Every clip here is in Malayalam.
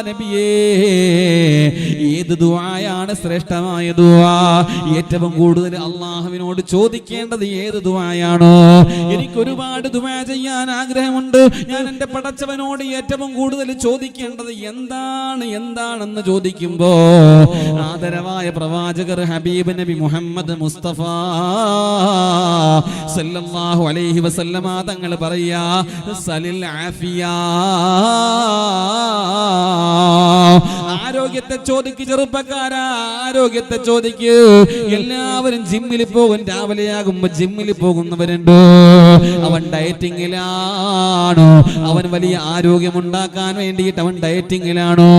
നബിയേ, ഏത് ദുആയാണ് ശ്രേഷ്ഠമായ ദുആ? ഏറ്റവും കൂടുതൽ അള്ളാഹുവിനോട് ചോദിക്കേണ്ടത് ഏത് ദുആയാണോ? എനിക്ക് ഒരുപാട് ദുആ ചെയ്യാൻ ആഗ്രഹമുണ്ട്. ഞാൻ എൻ്റെ പടച്ചവനോട് ഏറ്റവും കൂടുതൽ ചോദിക്കേണ്ടത് എന്താണെന്ന് ചോദിക്കുമ്പോ ആദരവായ പ്രവാചകർ ഹബീബ് നബി മുഹമ്മദ് മുസ്തഫ സല്ലല്ലാഹു അലൈഹി വസല്ലമ തങ്ങൾ പറയാ, സലിൽ ആഫിയ, ആരോഗ്യത്തെ ചോദിക്ക് ചെറുപ്പക്കാരാ, ആരോഗ്യത്തെ ചോദിക്ക്. എല്ലാവരും ജിമ്മിൽ പോകും, രാവിലെയാകുമ്പോ ജിമ്മിൽ പോകുന്നവരുണ്ട്. അവൻ ഡയറ്റിങ്ങിലാണോ? അവൻ വലിയ ആരോഗ്യം ഉണ്ടാക്കാൻ വേണ്ടിയിട്ട് അവൻ ഡയറ്റിങ്ങിലാണോ?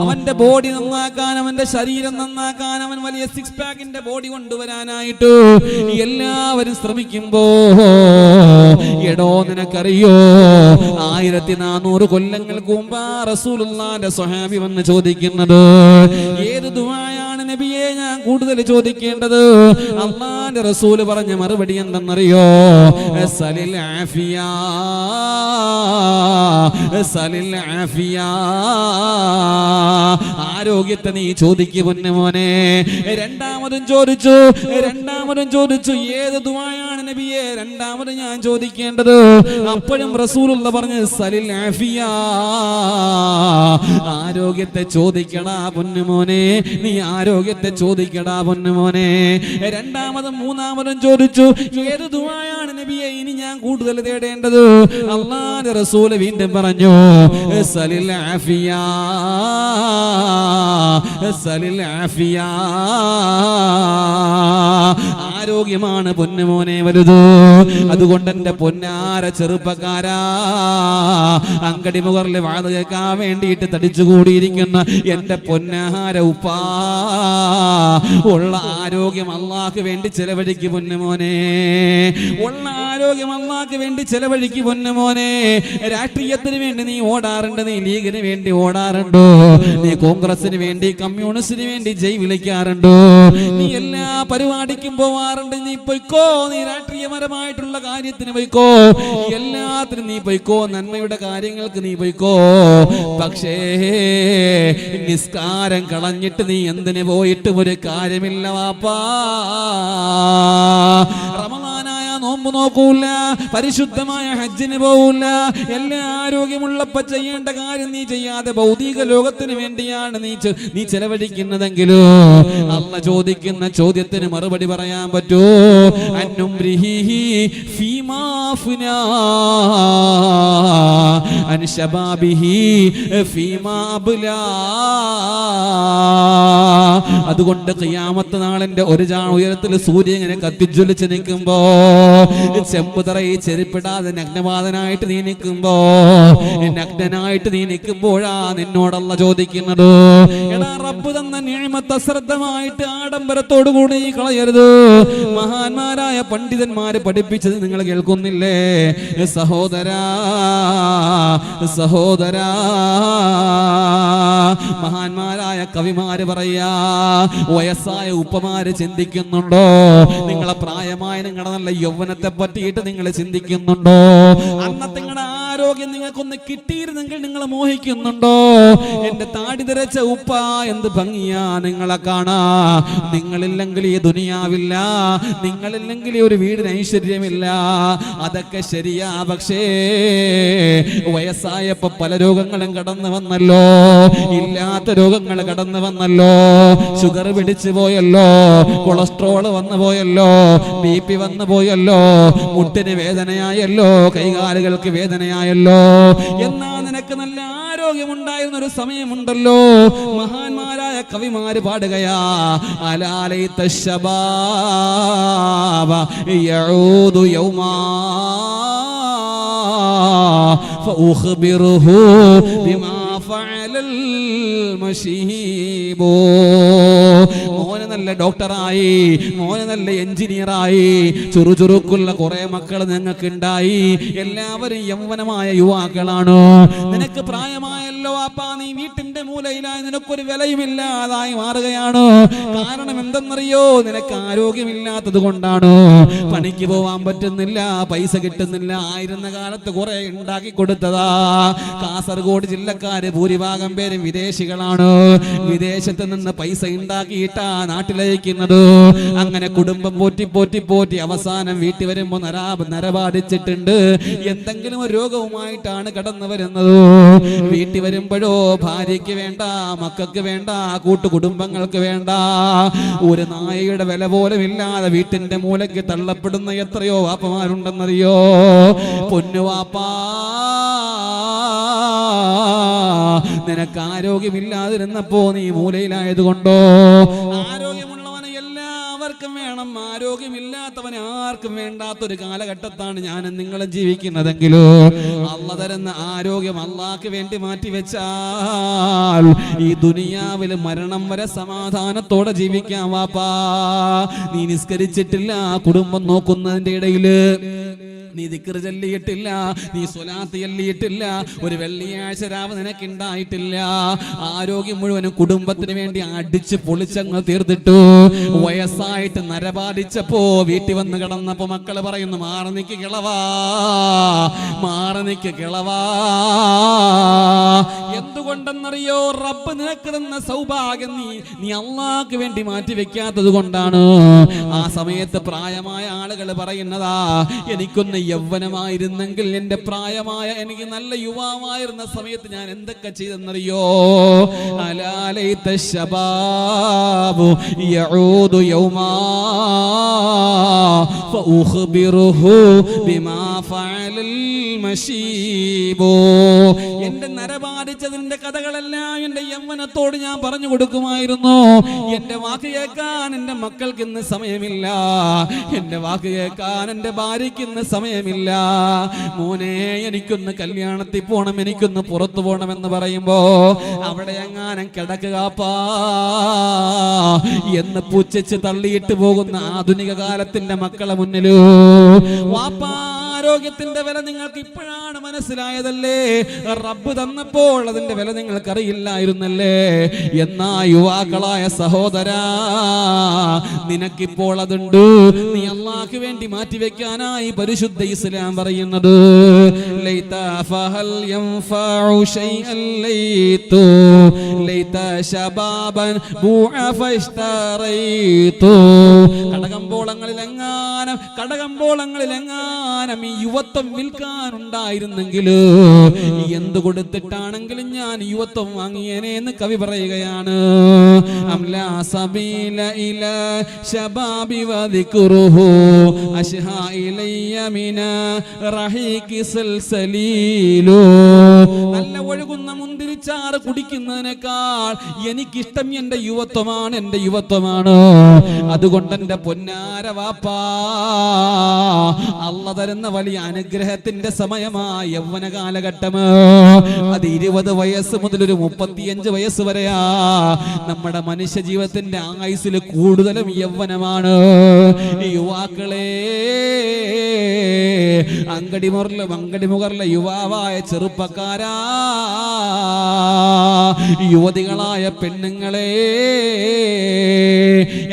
അവന്റെ ബോഡി നന്നാക്കാൻ, അവന്റെ ശരീരം നന്നാക്കാൻ, അവൻ വലിയ സിക്സ് പാക്കിന്റെ ബോഡി കൊണ്ടുവരാനായിട്ട് എല്ലാവരും ശ്രമിക്കുമ്പോ, എടോ നിനക്കറിയോ 1400 കൊല്ലങ്ങൾക്ക് മുമ്പ് റസൂലുള്ളാഹിന്റെ സ്വഹാബി വന്ന് ചോദിക്കുന്നത്, ഏത് ദുആയാണ് നബിയെ ഞാൻ കൂടുതൽ ചോദിക്കേണ്ടത്? അല്ലാഹുവിന്റെ റസൂൽ പറഞ്ഞ മറുപടി എന്തെന്നറിയോ? സലിൽ ആഫിയ, സലിൽ ആഫിയ, ആരോഗ്യത്തെ നീ ചോദിക്ക് പൊന്നുമോനെ. രണ്ടാമതും ചോദിച്ചു ഏത് ദുആയാണ് നബിയെ രണ്ടാമത് ഞാൻ ചോദിക്കേണ്ടത്? അപ്പോഴും റസൂലുള്ള പറഞ്ഞു, സലിൽ ആഫിയ, ആരോഗ്യത്തെ ചോദിക്കടാ പൊന്നുമോനെ, നീ ആരോഗ്യത്തെ ചോദിക്കടാ പൊന്നുമോനെ. രണ്ടാമതും മൂന്നാമതും ചോദിച്ചു, ഏത് ദുആയാണ് നബിയെ ഇനി ഞാൻ കൂടുതൽ തേടേണ്ടത്? അല്ലാഹുവിന്റെ റസൂൽ വീണ്ടും പറഞ്ഞു, സലിൽ ആഫിയ, സലിൽ ആഫിയ, ആരോഗ്യമാണ് പൊന്നുമോനെ വലുത്. അതുകൊണ്ട് എന്റെ പൊന്നാര ചെറുപ്പക്കാരാ, അങ്കടി മുകളിൽ വാത് കേൾക്കാൻ വേണ്ടിയിട്ട് തടിച്ചുകൂടിയിരിക്കുന്ന എന്റെ പൊന്നാര ഉപ്പാ, ഉള്ള ആരോഗ്യം അള്ളാഹ്ക്ക് വേണ്ടി ചെലവഴിക്ക് പൊന്നുമോനെ, ഉള്ള ആരോഗ്യം അള്ളാഹ്ക്ക് വേണ്ടി ചെലവഴിക്ക് പൊന്നുമോനെ. രാഷ്ട്രീയത്തിന് വേണ്ടി നീ ഓടാറുണ്ട്, നീ ലീഗിന് വേണ്ടി ഓടാറുണ്ടോ? നീ കോൺഗ്രസിന് വേണ്ടി, കമ്മ്യൂണിസ്റ്റിന് വേണ്ടി ജയ് വിളിക്കാറുണ്ടോ? നീ എല്ലാ പരിപാടിക്കും പോവാറുണ്ട്, നീ പൊയ്ക്കോ. നീ രാഷ്ട്രീയപരമായിട്ടുള്ള കാര്യത്തിന് പൊയ്ക്കോ, എല്ലാത്തിനും നീ പൊയ്ക്കോ, നന്മയുടെ കാര്യങ്ങൾക്ക് നീ പൊയ്ക്കോ. പക്ഷേ നിസ്കാരം കളഞ്ഞിട്ട് നീ എന്തിന് പോയിട്ട് ഒരു കാര്യമില്ല വാപ്പാ. റമദാനായ നോമ്പ് നോക്കൂല, പരിശുദ്ധമായ ഹജ്ജിന് പോകൂല. എല്ലാ ആരോഗ്യമുള്ളപ്പോ ചെയ്യേണ്ട കാര്യം നീ ചെയ്യാതെ ഭൗതിക ലോകത്തിന് വേണ്ടിയാണ് നീ ചെലവഴിക്കുന്നതെങ്കിലോ അല്ലാഹ് ചോദിക്കുന്ന ചോദ്യത്തിന് മറുപടി പറയാൻ പറ്റുമോ? അന്നുംരിഹി ഫീമാ ഫുനാ അൻ ശബാബിഹി ഫീമാ അബ്ലാ. അതുകൊണ്ട് ഖിയാമത്ത് നാളിന്റെ ഒരു ഉയരത്തിൽ സൂര്യൻ ഇങ്ങനെ കത്തിജ്വലിച്ച് നിൽക്കുമ്പോ, ചെമ്പുതറയിൽ ചെരുപ്പിടാതെ നഗ്നവാദനായിട്ട് നീ നിൽക്കുമ്പോ, നഗ്നനായിട്ട് നീ നിൽക്കുമ്പോഴാ നിന്നോടല്ല ചോദിക്കുന്നത്, എടാ റബ്ബ് തന്ന നിഅമത്ത് അശ്രദ്ധമായിട്ട് ആഡംബരത്തോടു കൂടി കളയരുത്. മഹാന്മാരായ പണ്ഡിതന്മാര് പഠിപ്പിച്ചത് നിങ്ങൾ കേൾക്കുന്നില്ലേ? സഹോദരാ, മഹാന്മാരായ കവിമാര് പറയാ, വയസ്സായ ഉപ്പമാര് ചിന്തിക്കുന്നുണ്ടോ? നിങ്ങളെ പ്രായമായ നിങ്ങളുടെ നല്ല യൗവനത്തെ പറ്റിയിട്ട് നിങ്ങൾ ചിന്തിക്കുന്നുണ്ടോ? അന്നത്തെ നിങ്ങളുടെ ആരോഗ്യം നിങ്ങൾക്കൊന്ന് കിട്ടിയിരുന്നെങ്കിൽ നിങ്ങൾ മോഹിക്കുന്നുണ്ടോ? എന്റെ താടി തിരച്ച ഉപ്പ എന്ത് ഭംഗിയാ നിങ്ങളെ കാണാ. നിങ്ങളില്ലെങ്കിൽ ഈ ദുനിയാവില്ല, നിങ്ങളില്ലെങ്കിൽ ഒരു വീടിന് ഐശ്വര്യമില്ല. അതൊക്കെ ശരിയാ, പക്ഷേ വയസ്സായപ്പോ പല രോഗങ്ങളും കടന്നു വന്നല്ലോ, ഇല്ലാത്ത രോഗങ്ങൾ കടന്നു വന്നല്ലോ. ഷുഗർ പിടിച്ചു പോയല്ലോ, കൊളസ്ട്രോൾ വന്നു പോയല്ലോ, BP വന്നു പോയല്ലോ, മുട്ടിന് വേദനയായല്ലോ, കൈകാലുകൾക്ക് വേദനയായല്ലോ. എന്നാ നിനക്ക് നല്ല ആരോഗ്യമുണ്ടായിരുന്ന ഒരു സമയമുണ്ടല്ലോ. മഹാന്മാരായ കവിമാര് പാടുകയാ, അലാലൈത ശബാബ യഊദു യൗമാ ഫഉഖ്ബിറുഹു ബിമാ ഫഅലൽ മശീബോ. മോനെ നല്ല ഡോക്ടറായി, മോന് നല്ല എഞ്ചിനീയറായി, ചുറുചുറുക്കുള്ള കുറെ മക്കൾ നിങ്ങൾക്ക് ഉണ്ടായി. എല്ലാവരും യൗവനമായ യുവാക്കളാണോ? നിനക്ക് പ്രായമായല്ലോ അപ്പാ, നീ വീട്ടിന്റെ മൂലയിലായി നിനക്കൊരു വിലയുമില്ലാതായി മാറുകയാണോ? കാരണം എന്തെന്നറിയോ? നിനക്ക് ആരോഗ്യമില്ലാത്തത് കൊണ്ടാണോ? പണിക്ക് പോവാൻ പറ്റുന്നില്ല, പൈസ കിട്ടുന്നില്ല. ആയിരുന്ന കാലത്ത് കുറെ ഉണ്ടാക്കി കൊടുത്തതാ. കാസർഗോഡ് ജില്ലക്കാര് ഭൂരിഭാഗം പേരും വിദേശികളാണ്. വിദേശത്ത് നിന്ന് പൈസ ഉണ്ടാക്കിയിട്ടാ നാട്ടിലയക്കുന്നത്. അങ്ങനെ കുടുംബം പോറ്റി പോറ്റി പോറ്റി അവസാനം വീട്ടിൽ വരുമ്പോ നരബാധിച്ചിട്ടുണ്ട്. എന്തെങ്കിലും ഒരു രോഗവുമായിട്ടാണ് കടന്നു വരുന്നത്. വീട്ടിൽ വരുമ്പോഴോ ഭാര്യയ്ക്ക് വേണ്ട, മക്കൾക്ക് വേണ്ട, കൂട്ടുകുടുംബങ്ങൾക്ക് വേണ്ട. ഒരു നായയുടെ വില പോലും ഇല്ലാതെ വീട്ടിന്റെ മൂലയ്ക്ക് തള്ളപ്പെടുന്ന എത്രയോ വാപ്പമാരുണ്ടെന്നറിയോ? പൊന്നുവാപ്പാ, നിനക്ക് ആരോഗ്യമില്ലാതിരുന്നപ്പോ നീ മൂലയിലായത് കൊണ്ടോ? ആരോഗ്യമുള്ളവനെ എല്ലാവർക്കും വേണം, ആരോഗ്യമില്ലാത്തവനെ ആർക്കും വേണ്ടാത്തൊരു കാലഘട്ടത്താണ് ഞാനും നിങ്ങളും ജീവിക്കുന്നതെങ്കിലോ അള്ള തരുന്ന ആരോഗ്യം അള്ളാഹ്ക്ക് വേണ്ടി മാറ്റിവെച്ചാൽ ഈ ദുനിയാവിൽ മരണം വരെ സമാധാനത്തോടെ ജീവിക്കാം. വാപ്പാ, നീ നിസ്കരിച്ചിട്ടില്ല, കുടുംബം നോക്കുന്നതിന്റെ ഇടയില് നീ ദിക്ർ ചൊല്ലിയിട്ടില്ല, നീ സ്വലാത്ത് ചൊല്ലിയിട്ടില്ല, ഒരു വെള്ളിയാഴ്ച രാവ് നിനക്കുണ്ടായിട്ടില്ല. ആരോഗ്യം മുഴുവനും കുടുംബത്തിന് വേണ്ടി അടിച്ച് പൊളിച്ചങ്ങ് തീർത്തിട്ടു. വയസ്സായിട്ട് നരബാധിച്ചപ്പോ വീട്ടിൽ വന്ന് കിടന്നപ്പോ മക്കള് പറയുന്നു, മാറി നിക്ക് കിളവാ, മാറി നിക്ക് കിളവാ. എന്തുകൊണ്ടെന്നറിയോ? റബ്ബ് നിനക്ക് തന്ന സൗഭാഗ്യം നീ അള്ളാഹ്ക്ക് വേണ്ടി മാറ്റി വെക്കാത്തത് കൊണ്ടാണ്. ആ സമയത്ത് പ്രായമായ ആളുകൾ പറയുന്നതാ, എനിക്കൊന്ന് യൗവനമായിരുന്നെങ്കിൽ, എന്റെ പ്രായമായ എനിക്ക് നല്ല യുവാവായിരുന്ന സമയത്ത് ഞാൻ എന്തൊക്കെ ചെയ്തെന്നറിയോ? അലാലൈത ശബാബു യഊദു യൗമാ ഫഉഖ്ബിറുഹു ബിമാ ഫഅലൽ മശീബു. എന്റെ നരബാധിച്ചതിന്റെ കഥകളെല്ലാം എന്റെ യൗവനത്തോട് ഞാൻ പറഞ്ഞു കൊടുക്കുമായിരുന്നു. എന്റെ വാക്ക് കേൾക്കാൻ എന്റെ മക്കൾക്ക് ഇന്ന് സമയമില്ല, എന്റെ വാക്ക് കേൾക്കാൻ എന്റെ ഭാര്യയ്ക്ക് ഇന്ന് സമയമില്ല. മോനെ, എനിക്കൊന്ന് കല്യാണത്തിൽ പോണം, എനിക്കൊന്ന് പുറത്തു പോണം എന്ന് പറയുമ്പോ അവിടെ എങ്ങാനും കിടക്കുകാപ്പാ എന്ന് പുച്ഛിച്ച് തള്ളിയിട്ട് പോകുന്ന ആധുനിക കാലത്തിന്റെ മക്കളെ മുന്നിലോ വാപ്പാ, ആരോഗ്യത്തിന്റെ വില നിങ്ങൾക്ക് ഇപ്പോഴാണ് മനസ്സിലായതല്ലേ? റബ്ബ് തന്നപ്പോൾ അതിന്റെ വില നിങ്ങൾക്ക് അറിയില്ലായിരുന്നല്ലേ? എന്നാ യുവാക്കളായ സഹോദരാ, നിനക്കിപ്പോൾ അതുണ്ട്. നീ അല്ലാഹ്ക്ക് വേണ്ടി മാറ്റിവെക്കാനായി പരിശുദ്ധ ഇസ്ലാം പറയുന്നത്, ലൈത ഫഹൽ യൻഫഉ ശൈഅൻ ലൈതു ലൈത ശബാബൻ ബുഅഫസ്തറൈതു. കടകമ്പോളങ്ങളിലെങ്ങാനും ഈ യുവത്വം വിൽക്കാനുണ്ടായിരുന്നെങ്കിൽ എന്ത് കൊടുത്തിട്ടാണെങ്കിലും ഞാൻ യുവത്വം വാങ്ങിയേനെ എന്ന് കവി പറയുകയാണ്. അംലാ സബീല ഇലാ ശബാബി വദിക്റുഹു അശ്ഹാ ഇലയ്യ മിന റഹീഖി സൽസലീലു. നല്ല ഒഴുകുന്ന മുന്തിരിച്ചാറ് കുടിക്കുന്നതിനേക്കാൾ എനിക്കിഷ്ടം എന്റെ യുവത്വമാണ്, എന്റെ യുവത്വമാണ്. അതുകൊണ്ട് എന്റെ പൊന്നാര വാപ്പാ, അള്ള തരുന്ന വലിയ അനുഗ്രഹത്തിന്റെ സമയമായ യൗവന കാലഘട്ടം. അത് 20 വയസ്സ് മുതൽ ഒരു 35 വയസ്സ് വരെയാ. നമ്മുടെ മനുഷ്യ ജീവിതത്തിന്റെ ആയുസ്സിൽ കൂടുതലും യൗവനമാണ്. യുവാക്കളെ, അങ്കടിമുറിലെ യുവാവായ ചെറുപ്പക്കാരാ, യുവതികളായ പെണ്ണുങ്ങളെ,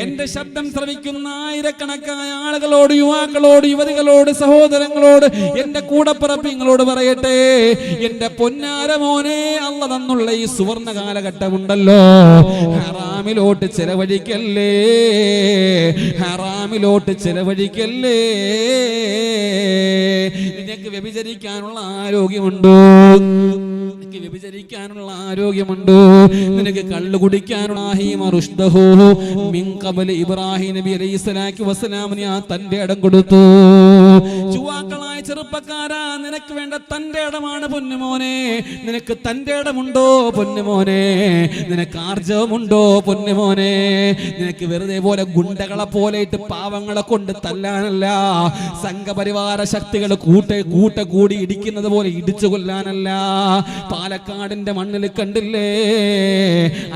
എന്റെ ശബ്ദം ശ്രവിക്കുന്ന ആയിരക്കണക്കായ ആളുകളോട്, യുവാക്കളോട്, യുവതികളോട്, സഹോദരങ്ങളോട്, എന്റെ കൂടപ്പിറപ്പിങ്ങളോട് പറയട്ടെ, എന്റെ പൊന്നാര മോനെ, അള്ള തന്നുള്ള ഈ സുവർണ കാലഘട്ടമുണ്ടല്ലോ, ഹറാമിലോട്ട് ചെലവഴിക്കല്ലേ, ഹറാമിലോട്ട് ചെലവഴിക്കല്ലേ. നിനക്ക് വ്യഭിചരിക്കാനുള്ള ആരോഗ്യമുണ്ടോ? വ്യഭിചരിക്കാനുള്ള ആരോഗ്യമുണ്ടോ? നിനക്ക് കള്ളു കുടിക്കാനുള്ള ഇബ്രാഹിം നബി അലൈഹി സ്വലാത്തു വസ്സലാമിന് ആ തന്റെ ഇടം കൊടുത്തു. യുവാക്കളായ ചെറുപ്പക്കാരാ, നിനക്ക് വേണ്ട തന്റെ ഇടമാണ് പൊന്നുമോനെ. നിനക്ക് തന്റെ ഇടമുണ്ടോ പൊന്നുമോനെ? നിനക്ക് ആർജവമുണ്ടോ പൊന്നുമോനെ? നിനക്ക് വെറുതെ പോലെ ഗുണ്ടകളെ പോലെ ഇട്ട് പാവങ്ങളെ കൊണ്ട് തല്ലാനല്ല, സംഘപരിവാര ശക്തികൾ കൂടി ഇടിക്കുന്നത് പോലെ ഇടിച്ചു കൊല്ലാനല്ല. പാലക്കാടിന്റെ മണ്ണിൽ കണ്ടില്ലേ,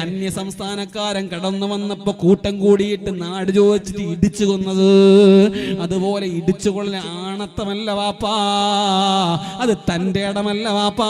അന്യ സംസ്ഥാനക്കാരൻ കടന്നു വന്നപ്പോ കൂട്ടം കൂടിയിട്ട് നാട് ചോദിച്ചിട്ട് ഇടിച്ചു കൊന്നത്? അതുപോലെ ഇടിച്ചു കൊള്ളാൻ ആണത്തമല്ല വാപ്പാ, അത് തന്റെ ഇടമല്ല വാപ്പാ.